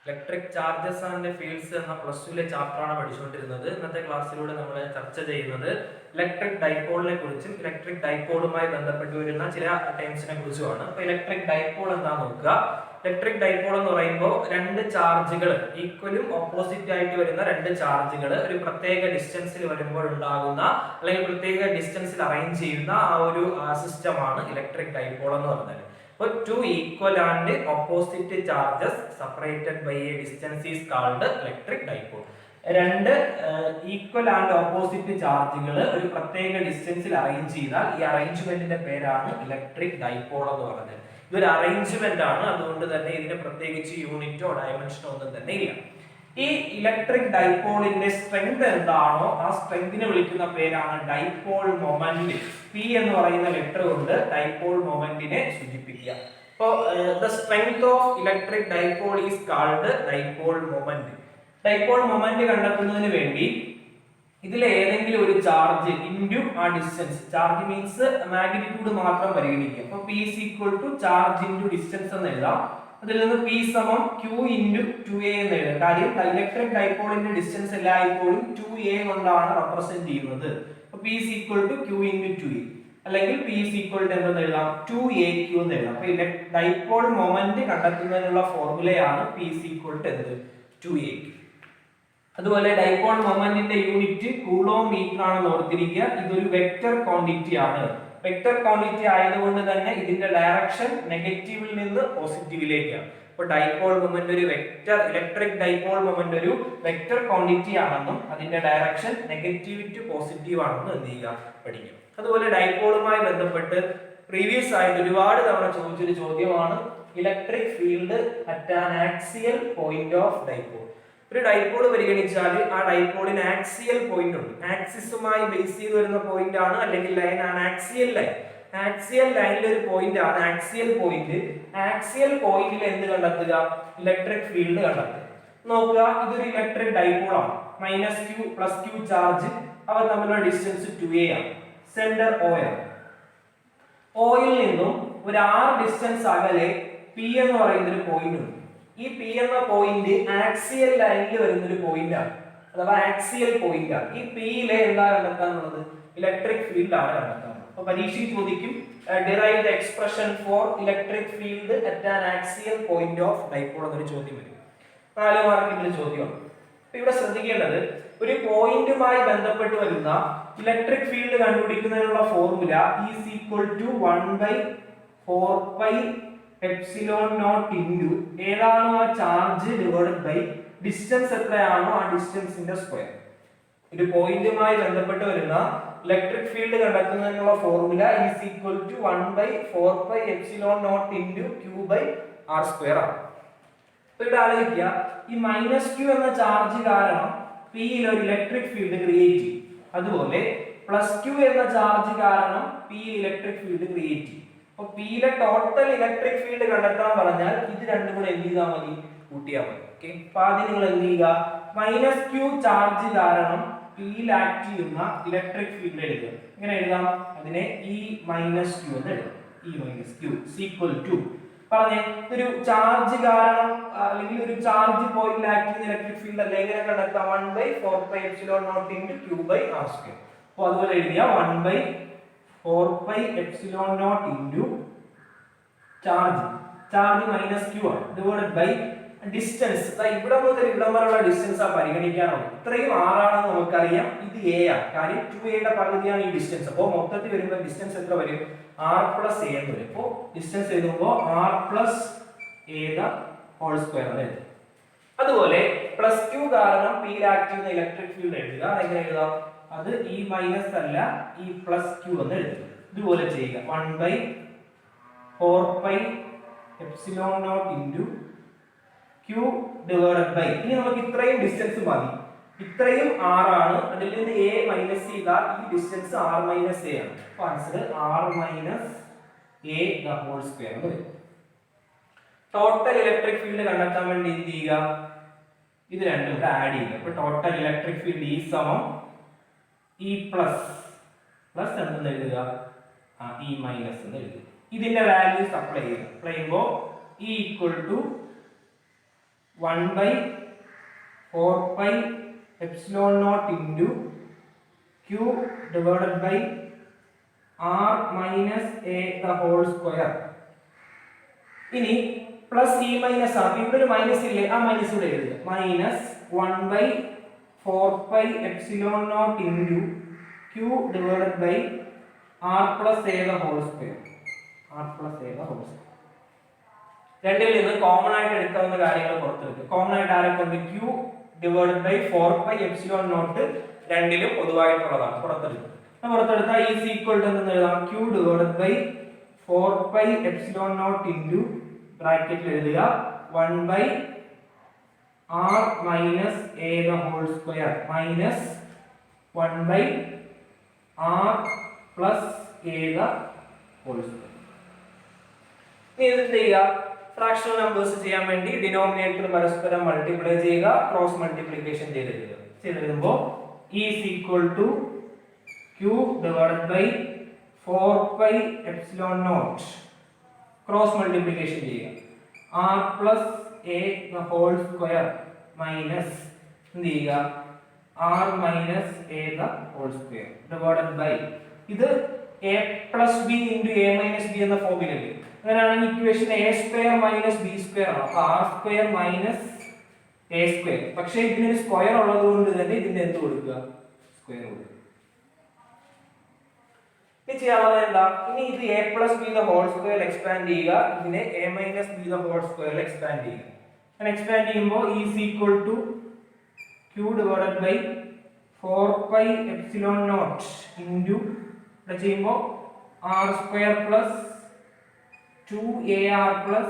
Electric charges and fields എന്ന plus ടുവിലെ ചാപ്റ്ററാണ് പഠിച്ചുകൊണ്ടിരുന്നത്. ഇന്നത്തെ ക്ലാസ്സിലൂടെ നമ്മൾ ചർച്ച ചെയ്യുന്നത് ഇലക്ട്രിക് ഡൈപോളിനെ കുറിച്ചും ഇലക്ട്രിക് ഡൈപോളുമായി ബന്ധപ്പെട്ട് വരുന്ന ചില ടേംസിനെ കുറിച്ചുമാണ്. അപ്പൊ ഇലക്ട്രിക് ഡൈപോൾ എന്താണെന്ന് നോക്കുക. ഇലക്ട്രിക് ഡൈപോൾ എന്ന് പറയുമ്പോൾ രണ്ട് ചാർജുകൾ ഈക്വലും ഓപ്പോസിറ്റ് ആയിട്ട് വരുന്ന രണ്ട് ചാർജുകൾ ഒരു പ്രത്യേക ഡിസ്റ്റൻസിൽ വരുമ്പോൾ ഉണ്ടാകുന്ന അല്ലെങ്കിൽ പ്രത്യേക ഡിസ്റ്റൻസിൽ അറേഞ്ച് ചെയ്യുന്ന ആ ഒരു സിസ്റ്റമാണ് ഇലക്ട്രിക് ഡൈപോൾ എന്ന് പറഞ്ഞത്. So two equal and opposite charges separated by a distance is called electric dipole. രണ്ട് ഈക്വൽ ആൻഡ് ഓപ്പോസിറ്റ് ചാർജുകൾ ഒരു പ്രത്യേക ഡിസ്റ്റൻസിൽ അറേഞ്ച് ചെയ്താൽ ഈ അറേഞ്ച്മെന്റിന്റെ പേരാണ് ഇലക്ട്രിക് ഡൈപോൾ എന്ന് പറയുന്നത്. ഇതൊരു അറേഞ്ച്മെന്റ് ആണ്, അതുകൊണ്ട് തന്നെ ഇതിന് പ്രത്യേകിച്ച് യൂണിറ്റോ ഡയമെൻഷനോ ഒന്നും തന്നെ ഇല്ല. ഈ ഇലക്ട്രിക് ഡൈപോളിന്റെ സ്ട്രെങ്ത് എന്താണോ ആ സ്ട്രെങ്തിനെ വിളിക്കുന്ന പേരാണ് ഡൈപോൾ മൊമെന്റ്. പി എന്ന് പറയുന്ന ലെറ്റർ കൊണ്ട് ഡൈപോൾ മൊമെന്റിനെ സൂചിപ്പിക്കുക. അപ്പോൾ the strength of electric dipole is called dipole moment. Dipole moment കണ്ടെത്തുന്നതിന് വേണ്ടി ഇതിലെ ഏതെങ്കിലും ഒരു ചാർജ് ഇൻറ്റു ആ ഡിസ്റ്റൻസ്, ചാർജ് മീൻസ് മാഗ്നിറ്റ്യൂഡ് മാത്രം പരിഗണിക്കുക. അപ്പോൾ P is equal to charge into distance എന്ന് എഴുതാം. അതിൽ നിന്ന് പി സമം ക്യൂ ഇൻറ്റു 2a എന്ന് എഴുതാം. കാര്യം ഇലക്ട്രിക് ഡൈപോളിന്റെ ഡിസ്റ്റൻസ് എല്ലായ്പ്പോഴും 2a കൊണ്ടാണ് റെപ്രസെന്റ് ചെയ്യുന്നത്. അപ്പോൾ P is equal to Q into 2a, അല്ലെങ്കിൽ പി ഈസ് ഈക്വൽ ടു എന്തെന്ന് എഴുതാം, 2aq എന്ന് എഴുതാം. അപ്പോൾ ഡൈപോൾ മൊമെന്റ് കണ്ടെത്തുന്നതിനുള്ള ഫോർമുലയാണ് പി ഈസ് ഈക്വൽ ടു എന്ത്, 2aq. അതുപോലെ ഡൈപോൾ മൊമെന്റിന്റെ യൂണിറ്റ് കൂളോം മീറ്റർ ആണെന്ന് ഓർത്തിരിക്കുക. ഇതൊരു വെക്റ്റർ ക്വാണ്ടിറ്റി ആണ്. വെക്റ്റർ ക്വാണ്ടിറ്റി ആയതുകൊണ്ട് തന്നെ ഇതിന്റെ ഡയറക്ഷൻ നെഗറ്റീവിൽ നിന്ന് പോസിറ്റീവിലേക്കാണ്. അപ്പോൾ ഡൈപോൾ മൊമെന്റ് ഒരു വെക്റ്റർ, ഇലക്ട്രിക് ഡൈപോൾ മൊമെന്റ് ഒരു വെക്റ്റർ ക്വാണ്ടിറ്റി ആണെന്നും അതിന്റെ ഡയറക്ഷൻ നെഗറ്റീവ് ടു പോസിറ്റീവ് ആണെന്നും എന്ത് ചെയ്യുക, പഠിക്കും. അതുപോലെ ഡൈപോളുമായി ബന്ധപ്പെട്ട് പ്രീവിയസ് ആയിട്ട് ഒരുപാട് തവണ ചോദിച്ചൊരു ചോദ്യമാണ് electric field at an axial point of dipole. ഒരു ഡൈപോൾ പരിഗണിച്ചാൽ ആ ഡൈപോളിന് ആക്സിയൽ പോയിന്റ് ഉണ്ട്. ആക്സിസുമായി ബേസ് ചെയ്ത് വരുന്ന പോയിന്റ് ആണ്, അല്ലെങ്കിൽ ലൈൻ ആണ് ആക്സിയൽ ലൈൻ. ആക്സിയൽ ലൈനിൽ ഒരു പോയിന്റ് ആണ് ആക്സിയൽ പോയിന്റ്. ആക്സിയൽ പോയിന്റിൽ എന്ത് കണ്ടെത്തുക, ഇലക്ട്രിക് ഫീൽഡ് കണ്ടെത്തുക. നോക്കുക, ഇതൊരു ഇലക്ട്രിക് ഡൈപോൾ ആണ്. -q + q ചാർജ്, അവ തമ്മിലുള്ള ഡിസ്റ്റൻസ് 2a ആണ്. സെന്റർ O ആണ്. ഓയിൽ നിന്നും ഒരു r ഡിസ്റ്റൻസ് അകലെ p എന്ന് പറയുന്ന ഒരു പോയിന്റ് ഉണ്ട്. ഈ പി എന്ന പോയിന്റ് ആക്സിയൽ ലൈനിൽ വരുന്ന ഒരു പോയിന്റ് ആണ്, അഥവാ ആക്സിയൽ പോയിന്റ് ആണ്. ഈ പിയിലെ എന്താ കണ്ടെത്താനുള്ളത്, ഇലക്ട്രിക് ഫീൽഡ് ആണ് കണ്ടെത്താനുള്ളത്. അപ്പൊ പരീക്ഷയിൽ ചോദിക്കും derive the expression for electric field at an axial point of dipole എന്നൊരു ചോദ്യം വരും. 4 മാർക്കിന്റെ ചോദ്യമാണ്. അപ്പൊ ഇവിടെ ശ്രദ്ധിക്കേണ്ടത്, ഒരു പോയിന്റുമായി ബന്ധപ്പെട്ട് വരുന്ന ഇലക്ട്രിക് ഫീൽഡ് കണ്ടുപിടിക്കുന്നതിനുള്ള formula is equal to 1/4π epsilon naught into ഏതാണോ ആ ചാർജ് ഡിവൈഡഡ് ബൈ ഡിസ്റ്റൻസ് എത്രയാണോ ആ ഡിസ്റ്റൻസിന്റെ സ്ക്വയർ. ഒരു പോയിന്റുമായി ബന്ധപ്പെട്ട് വരുന്ന ഇലക്ട്രിക് ഫീൽഡ് കണ്ടെത്തുന്നതിനുള്ള formula is equal to 1/4π epsilon naught into q/r² ആണ്. അപ്പൊ ഇവിടെ ആലോചിക്കുക, ഈ -q എന്ന ചാർജ് കാരണം p യിൽ ഒരു ഇലക്ട്രിക് ഫീൽഡ് ക്രിയേറ്റ് ചെയ്യും. അതുപോലെ +q എന്ന ചാർജ് കാരണം p യിൽ ഇലക്ട്രിക് ഫീൽഡ് ക്രിയേറ്റ് ചെയ്യും. അപ്പൊ p യിലെ ടോട്ടൽ ഇലക്ട്രിക് ഫീൽഡ് കണ്ടെത്താൻ പറഞ്ഞാൽ ഇത് രണ്ടും കൂടെ എന്ത് ചെയ്താൽ മതി, കൂട്ടിയാൽ മതി. ഓക്കെ, അപ്പൊ ആദ്യം നിങ്ങൾ എന്ത് ചെയ്യുക, -q ചാർജ് കാരണം p യിൽ ആക്ട് ചെയ്യുന്ന ഇലക്ട്രിക് ഫീൽഡ് എഴുതുക. ഇങ്ങനെ എഴുതാം, അതിനെ E - q എന്ന് എഴുതാം. E - q ഈക്വൽ ടു പറഞ്ഞേ, ഒരു ചാർജ് കാരണം അല്ലെങ്കിൽ ഒരു ചാർജ് പോയിന്റിൽ ആക്ട് ചെയ്യുന്ന ഇലക്ട്രിക് ഫീൽഡ് അല്ലേ, എങ്ങനെ കണ്ടെത്താം, 1/4π എപ്സിലോൺ നോട്ട് ഇൻറ്റു q/r². അപ്പൊ അതുപോലെ എഴുതിയ 1/4π epsilon naught into charge -q ആണ് ഡിവൈഡഡ് ബൈ ഡിസ്റ്റൻസ്. ഇവിടെ മുതൽ ഇവിടം വരെയുള്ള ഡിസ്റ്റൻസ് ആ പരിഗണിക്കാനുള്ളൂ. ഇത്രയും r ആണെന്ന് നമുക്കറിയാം, ഇത് a ആണ്. കാര്യം 2a യുടെ പകുതിയാണ് ഈ ഡിസ്റ്റൻസ്. അപ്പോൾ മൊത്തത്തിൽ വരുമ്പോൾ ഡിസ്റ്റൻസ് എത്ര വരും, r + a എന്ന് വരും. അപ്പോൾ ഡിസ്റ്റൻസ് എഴുതുമ്പോൾ r + a² എന്ന് എഴുതും. അതുപോലെ +q കാരണം p യിൽ ആക്ട് ചെയ്യുന്ന ഇലക്ട്രിക് ഫീൽഡ് എഴുതുക. അതെങ്ങനെ എഴുതാം, അത് E- അല്ല E+q എന്ന് എഴുതുക. ഇതുപോലെ ചെയ്യുക, 1/4π epsilon naught into q divided by, ഇനി നമുക്ക് ഇത്രയും ഡിസ്റ്റൻസ് മതി, ഇത്രയും r ആണ്. അതിൽ നിന്ന് a മൈനസ് ചെയ്താൽ ഈ ഡിസ്റ്റൻസ് r - a ആണ്. അപ്പോൾ ആൻസർ r - a² എന്ന് വരും. ടോട്ടൽ ഇലക്ട്രിക് ഫീൽഡ് കണ്ടെത്താൻ വേണ്ടി എന്ത് ചെയ്യുക, ഇത് രണ്ടും കൂടെ ആഡ് ചെയ്യുക. അപ്പോൾ ടോട്ടൽ ഇലക്ട്രിക് ഫീൽഡ് E സമം E പ്ലസ് എന്തെന്ന് എഴുതുക, E മൈനസ് എന്ന് എഴുതുക. ഇതിന്റെ വാല്യൂസ് അപ്ലൈ ചെയ്യുക. അപ്ലൈ ചെയ്യുമ്പോൾ E equal to 1 by 4 pi epsilon naught into q divided by r minus a the whole square. ഇനി പ്ലസ് ഇ മൈനസ് ആർ, ഇവിടെ ഒരു മൈനസ് ഇല്ലേ, ആ മൈനസ് ഇവിടെ എഴുതുക. Minus 1 by 4 pi epsilon naught into q divided by r plus a the whole square. r plus a the whole square. രണ്ടിൽ നിന്ന് common ആയിട്ട് എടുക്കാവുന്ന കാര്യങ്ങൾ പുറത്തെടുക്കുക. കോമൺ ആയിട്ട് ആരൊക്കെ ഉണ്ട്? q divided by 4 pi epsilon naught രണ്ടിലും പൊതുവായിട്ടുള്ളതാണ്. പുറത്തെടുക്കുക. പുറത്തെടുത്താൽ ഈസ് ഈക്വൽ ടു എന്ന് എഴുതാം. q divided by 4 pi epsilon naught into ബ്രാക്കറ്റിൽ എഴുതുക 1 by r minus a the whole square minus 1 by r plus a the whole square. ഇനി ഇത് ചെയ്യുക. Fractional numbers ചെയ്യാൻ വേണ്ടി ഡിനോമിനേറ്റർ പരസ്പരം മൾട്ടിപ്ലൈ ചെയ്യുക, ക്രോസ് മൾട്ടിപ്ലിക്കേഷൻ ചെയ്തെഴുതുമ്പോൾ is equal to q divided by 4 pi epsilon naught cross multiplication ചെയ്യുക r plus a the whole square minus എന്ത് ചെയ്യുക r minus a the whole square divided by ഇത് a plus b into a minus b എന്ന ഫോമിലല്ലേ. അങ്ങനെയാണെങ്കിൽ equation a square minus b square ആണ്. അപ്പോൾ r square minus a square. പക്ഷേ ഇതിനൊരു square ഉള്ളതുകൊണ്ട് തന്നെ ഇതിന്റെ എന്ത് കൊടുക്കുക? സ്ക്വയർ കൊടുക്കുക. ഇനി ചെയ്യാനുള്ളത് എന്താ? ഇനി ഇത് a plus b the whole square expand ചെയ്യുക, ഇതിനെ a minus b the whole square expand ചെയ്യുക. അങ്ങനെ എക്സ്പാൻഡ് ചെയ്യുമ്പോൾ is equal to q divided by 4 pi epsilon naught into ഇവിടെ ചെയ്യുമ്പോൾ r square plus 2ar plus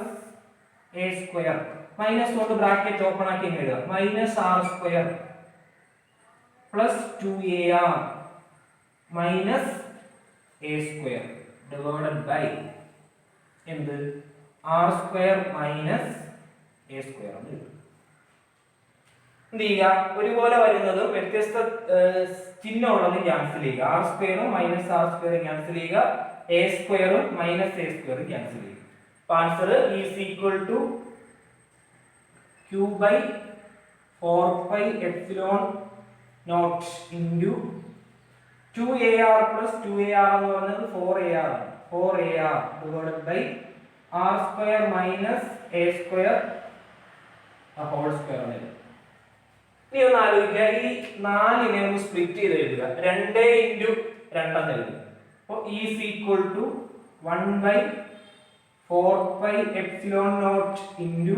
a square minus കൊണ്ട് bracket open ആക്കി എഴുതുക. Minus r square plus 2ar minus a square divided by എന്ത് r square minus a square. എന്ത് ചെയ്യുക? ഒരുപോലെ വരുന്നതും വ്യത്യസ്ത ചിഹ്നമുള്ളതും ക്യാൻസൽ ചെയ്യുക. r സ്ക്വയറും മൈനസ് r സ്ക്വയറും ക്യാൻസൽ ചെയ്യുക, a സ്ക്വയറും മൈനസ് a സ്ക്വയറും ക്യാൻസൽ ചെയ്യുക. അപ്പോൾ answer is equal to q by 4 pi epsilon naught into 2ar plus 2ar എന്ന് പറയുന്നത് 4ar ആണ്. 4ar divided by r square minus a square the whole square ആണ്. ഇനി ഒന്ന് ആലോചിക്കുക, ഈ 4നെ ഒന്ന് സ്പ്ലിറ്റ് ചെയ്ത് എഴുതുക. 2 into 2 എന്ന് എഴുതുക. അപ്പോൾ is equal to 1 by 4 pi epsilon naught into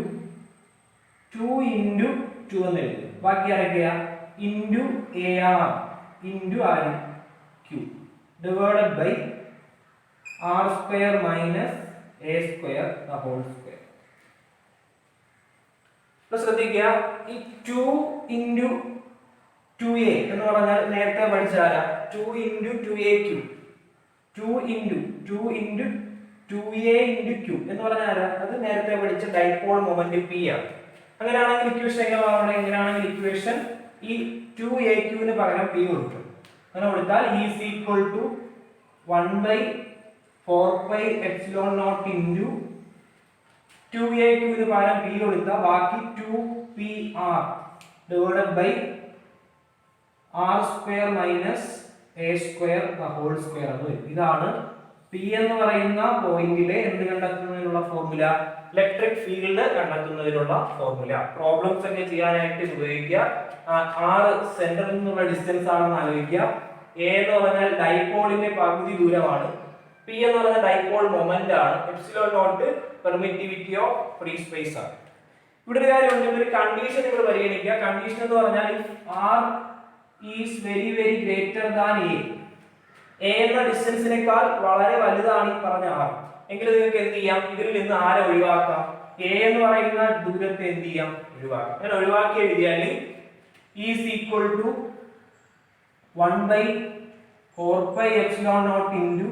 2 into 2 എന്ന് എഴുതുക. ബാക്കി ആരൊക്കെയാ? into ar into ആര്? q divided by r square minus a square the whole square. Plus ശ്രദ്ധിക്കുക, ഈ 2 into 2a എന്ന് പറഞ്ഞാൽ നേരത്തെ പഠിച്ചാലാ 2 into 2aq 2 into 2a into q എന്ന് പറഞ്ഞാൽ അത് നേരത്തെ പഠിച്ച ഡൈപോൾ മൊമെന്റ് p ആണ്. അങ്ങനെയാണെങ്കിൽ ഇക്വേഷൻ എങ്ങനെയാണെങ്കിൽ ഇക്വേഷൻ ഈ 2aq ന് പകരം p കൊടുക്കും. അങ്ങനെ കൊടുത്താൽ is equal to 1 by 4 pi epsilon naught into 2aq ന് പകരം p കൊടുത്താൽ ബാക്കി 2pr divided by r square minus a square the whole square എന്ന് വരും. ഇതാണ് p എന്ന് പറയുന്ന പോയിന്റിലെ എന്ത് കണ്ടെത്തുന്നതിനുള്ള ഫോർമുല? ഇലക്ട്രിക് ഫീൽഡ് കണ്ടെത്തുന്നതിനുള്ള ഫോർമുല. പ്രോബ്ലംസ് ഒക്കെ ചെയ്യാനായിട്ട് ഉപയോഗിക്കുക. r സെന്ററിൽ നിന്നുള്ള ഡിസ്റ്റൻസ് ആണെന്ന് ആലോചിക്കുക. a എന്ന് പറഞ്ഞാൽ ഡൈപോളിന്റെ പകുതി ദൂരമാണ്. p എന്ന് പറഞ്ഞാൽ ഡൈപോൾ മൊമെന്റ് ആണ്. Epsilon naught permittivity of free space ആണ്. ഇവിടെ ഒരു കാര്യമുണ്ട്, ഒരു കണ്ടീഷൻ നിങ്ങൾ പരിഗണിക്കുക. കണ്ടീഷൻ എന്ന് പറഞ്ഞാൽ r is very very greater than a എന്ന ഡിസ്റ്റൻസിനേക്കാൾ വളരെ വലുതാണ് ഈ പറഞ്ഞ r എങ്കിൽ നിങ്ങൾക്ക് എന്ത് ചെയ്യാം? ഇതിൽ നിന്ന് ആരെ ഒഴിവാക്കാം? a എന്ന് പറയുന്ന ദൂരത്തെ എന്ത് ചെയ്യാം? ഒഴിവാക്കാം. അങ്ങനെ ഒഴിവാക്കി എഴുതിയാൽ is equal to 1 by 4 pi epsilon naught into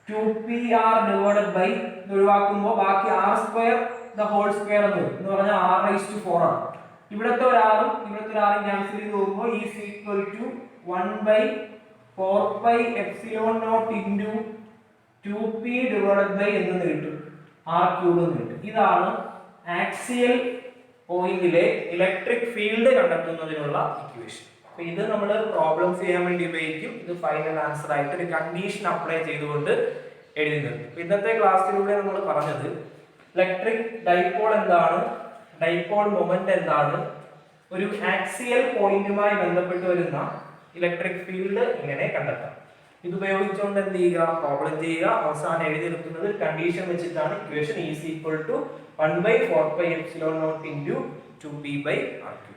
2pr divided by ഒഴിവാക്കുമ്പോൾ ബാക്കി r square the whole square എന്ന് പറഞ്ഞാൽ r raised to 4 ആണ്. ഇവിടത്തെ ഒരു r ഉം ഇവിടത്തെ ഒരു r ഉം ക്യാൻസൽ ചെയ്ത് പോകുമ്പോൾ is equal to 1 by 4 pi epsilon naught into 2p divided by എന്ന് കിട്ടും r cube എന്ന് കിട്ടും. ഇതാണ് ആക്സിയൽ പോയിന്റിലെ ഇലക്ട്രിക് ഫീൽഡ് കണ്ടെത്തുന്നതിനുള്ള ഇക്വേഷൻ. അപ്പൊ ഇത് നമ്മൾ പ്രോബ്ലംസ് ചെയ്യാൻ വേണ്ടി ഉപയോഗിക്കും. ഇത് ഫൈനൽ ആൻസർ ആയിട്ട് ഒരു കണ്ടീഷൻ അപ്ലൈ ചെയ്തുകൊണ്ട് എഴുതി നിർത്തും. ഇന്നത്തെ ക്ലാസ്സിലൂടെ നമ്മൾ പറഞ്ഞത് ഇലക്ട്രിക് ഡൈപോൾ എന്താണ്, ഡൈപോൾ മൊമെന്റ് എന്താണ്, ഒരു ആക്സിയൽ പോയിന്റുമായി ബന്ധപ്പെട്ട് വരുന്ന ഇലക്ട്രിക് ഫീൽഡ് എങ്ങനെ കണ്ടെത്താം. ഇത് ഉപയോഗിച്ചുകൊണ്ട് എന്ത് ചെയ്യുക, പ്രോബ്ലം ചെയ്യുക. അവസാനം എഴുതി നിർത്തുന്നത് കണ്ടീഷൻ വെച്ചിട്ടാണ്. Equation is equal to 1/4πε0 into 2p/r².